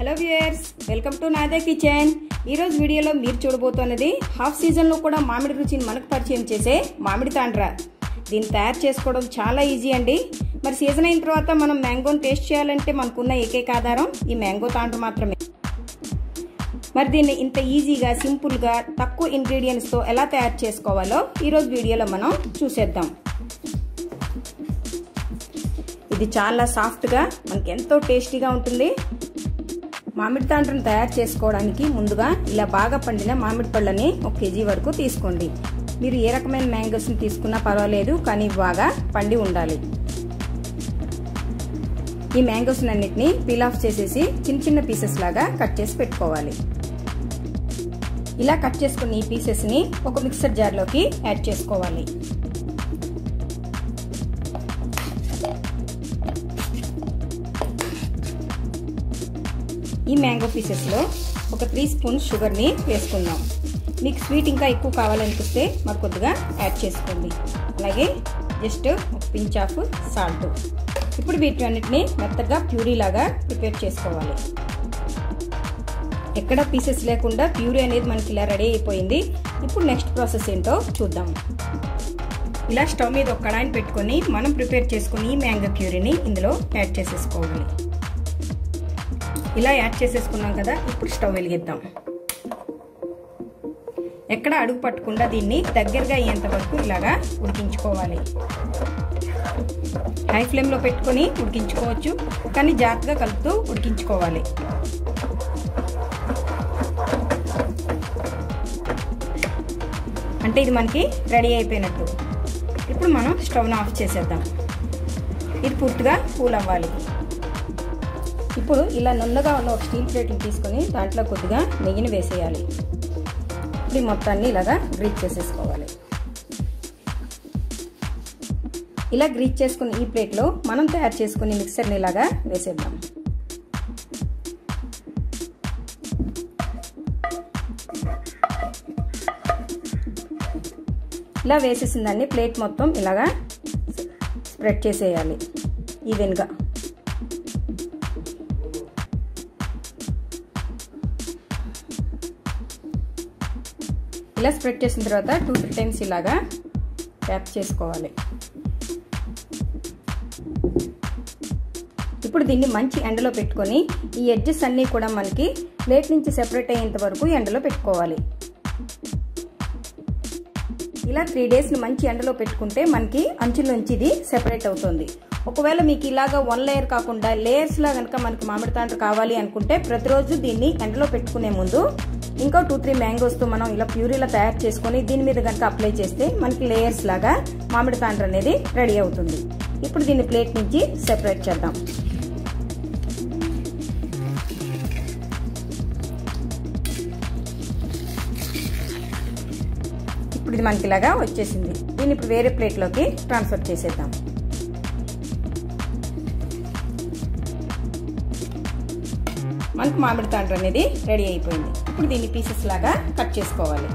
Hello viewers, welcome to నాదే kitchen. ఈ రోజు వీడియోలో మీరు చూడబోతున్నది హాఫ్ సీజన్లో కూడా మామిడి రుచిని మనకు పరిచయం చేసే మామిడి తాండ్ర. దీన్ని తయారు చేసుకోవడం చాలా ఈజీ అండి. మరి సీజన్ అయిన తర్వాత మనం మ్యాంగోని టేస్ట్ చేయాలంటే మనకున్న ఏకైక ఆధారం ఈ మ్యాంగో తాండ్ర మాత్రమే. మరి దీన్ని ఇంత ఈజీగా, సింపుల్గా, తక్కువ ఇంగ్రీడియంట్స్తో ఎలా తయారు చేసుకోవాలో ఈరోజు వీడియోలో మనం చూసేద్దాం. ఇది చాలా సాఫ్ట్గా, మనకి ఎంతో టేస్టీగా ఉంటుంది. మామిడి తాండ్రను తయారు చేసుకోవడానికి ముందుగా ఇలా బాగా పండిన మామిడి పళ్ళని 1 కేజీ వరకు తీసుకోండి. మీరు ఏ రకమైన మ్యాంగోస్ని తీసుకున్నా పర్వాలేదు, కానీ బాగా పండి ఉండాలి. ఈ మ్యాంగోస్ అన్నిటిని పీల్ ఆఫ్ చేసేసి చిన్న చిన్న పీసెస్ లాగా కట్ చేసి పెట్టుకోవాలి. ఇలా కట్ చేసుకున్న ఈ పీసెస్ని ఒక మిక్సర్ జార్లోకి యాడ్ చేసుకోవాలి. ఈ మ్యాంగో పీసెస్లో ఒక 3 స్పూన్స్ షుగర్ని వేసుకుందాం. మీకు స్వీట్ ఇంకా ఎక్కువ కావాలనిపిస్తే మరి కొద్దిగా యాడ్ చేసుకోండి. అలాగే జస్ట్ ఒక పించ్ ఆఫ్ సాల్ట్. ఇప్పుడు వీటన్నిటిని మెత్తగా ప్యూరీ లాగా ప్రిపేర్ చేసుకోవాలి. ఎక్కడ పీసెస్ లేకుండా ప్యూరీ అనేది మనకి ఇలా రెడీ అయిపోయింది. ఇప్పుడు నెక్స్ట్ ప్రాసెస్ ఏంటో చూద్దాం. ఇలా స్టవ్ మీద ఒక కడాయిని పెట్టుకొని మనం ప్రిపేర్ చేసుకుని ఈ మ్యాంగో ప్యూరీని ఇందులో యాడ్ చేసేసుకోవాలి. ఇలా యాడ్ చేసేసుకున్నాం కదా, ఇప్పుడు స్టవ్ వెలిగిద్దాం. ఎక్కడ అడుగు పట్టకుండా దీన్ని దగ్గరగా అయ్యేంత వరకు ఇలాగా ఉడికించుకోవాలి. హై ఫ్లేమ్లో పెట్టుకొని ఉడికించుకోవచ్చు, కానీ జాగ్రత్తగా కలుపుతూ ఉడికించుకోవాలి. అంటే ఇది మనకి రెడీ అయిపోయినట్టు. ఇప్పుడు మనం స్టవ్ను ఆఫ్ చేసేద్దాం. ఇది పూర్తిగా కూల్ అవ్వాలి. ఇప్పుడు ఇలా నున్నగా ఉన్న ఒక స్టీల్ ప్లేట్ని తీసుకొని దాంట్లో కొద్దిగా నెయ్యిని వేసేయాలి. ఇప్పుడు మొత్తాన్ని ఇలాగా గ్రీజ్ చేసేసుకోవాలి. ఇలా గ్రీజ్ చేసుకుని ఈ ప్లేట్లో మనం తయారు చేసుకుని మిక్సర్ని ఇలాగా వేసేద్దాం. ఇలా వేసేసిన దాన్ని ప్లేట్ మొత్తం ఇలాగా స్ప్రెడ్ చేసేయాలి ఈవెన్గా. ఇలా స్ప్రెడ్ చేసిన తర్వాత 2-3 టైమ్స్ ఇలాగా ట్యాప్ చేసుకోవాలి. ఇప్పుడు దీన్ని మంచి ఎండలో పెట్టుకొని ఈ ఎడ్జెస్ అన్నీ కూడా మనకి ప్లేట్ నుంచి సెపరేట్ అయ్యేంత వరకు ఎండలో పెట్టుకోవాలి. ఇలా 3 డేస్ని మంచి ఎండలో పెట్టుకుంటే మనకి అంచుల నుంచి ఇది సెపరేట్ అవుతుంది. ఒకవేళ మీకు ఇలాగా 1 లేయర్ కాకుండా లేయర్స్లా కనుక మనకి మామిడి తాండ్ర కావాలి అనుకుంటే ప్రతిరోజు దీన్ని ఎండలో పెట్టుకునే ముందు ఇంకా 2-3 మ్యాంగోస్తో మనం ఇలా ప్యూరీలా తయారు చేసుకొని దీని మీద కనుక అప్లై చేస్తే మనకి లేయర్స్ లాగా మామిడి తాండ్ర అనేది రెడీ అవుతుంది. ఇప్పుడు దీన్ని ప్లేట్ నుంచి సెపరేట్ చేద్దాం. ఇప్పుడు ఇది మనకి ఇలాగా వచ్చేసింది. దీన్ని ఇప్పుడు వేరే ప్లేట్లోకి ట్రాన్స్ఫర్ చేసేద్దాం. మనకు మామిడి తాండ్ర అనేది రెడీ అయిపోయింది. ఇప్పుడు దీన్ని పీసెస్ లాగా కట్ చేసుకోవాలి.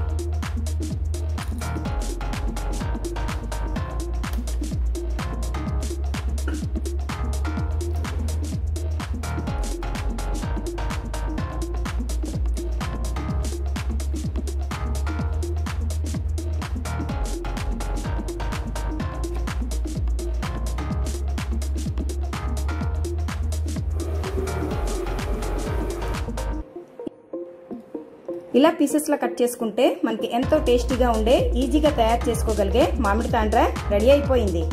ఇలా పీసెస్లా కట్ చేసుకుంటే మనకి ఎంతో టేస్టీగా ఉండే, ఈజీగా తయారు చేసుకోగలిగే మామిడి తాండ్ర రెడీ అయిపోయింది.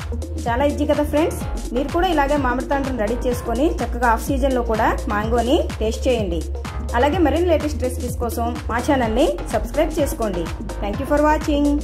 చాలా ఈజీ కదా ఫ్రెండ్స్. మీరు కూడా ఇలాగే మామిడి తాండ్రను రెడీ చేసుకొని చక్కగా ఆఫ్ సీజన్లో కూడా మ్యాంగోని టేస్ట్ చేయండి. అలాగే మరిన్ని లేటెస్ట్ రెసిపీస్ కోసం మా ఛానల్ని సబ్స్క్రైబ్ చేసుకోండి. Thank you for watching.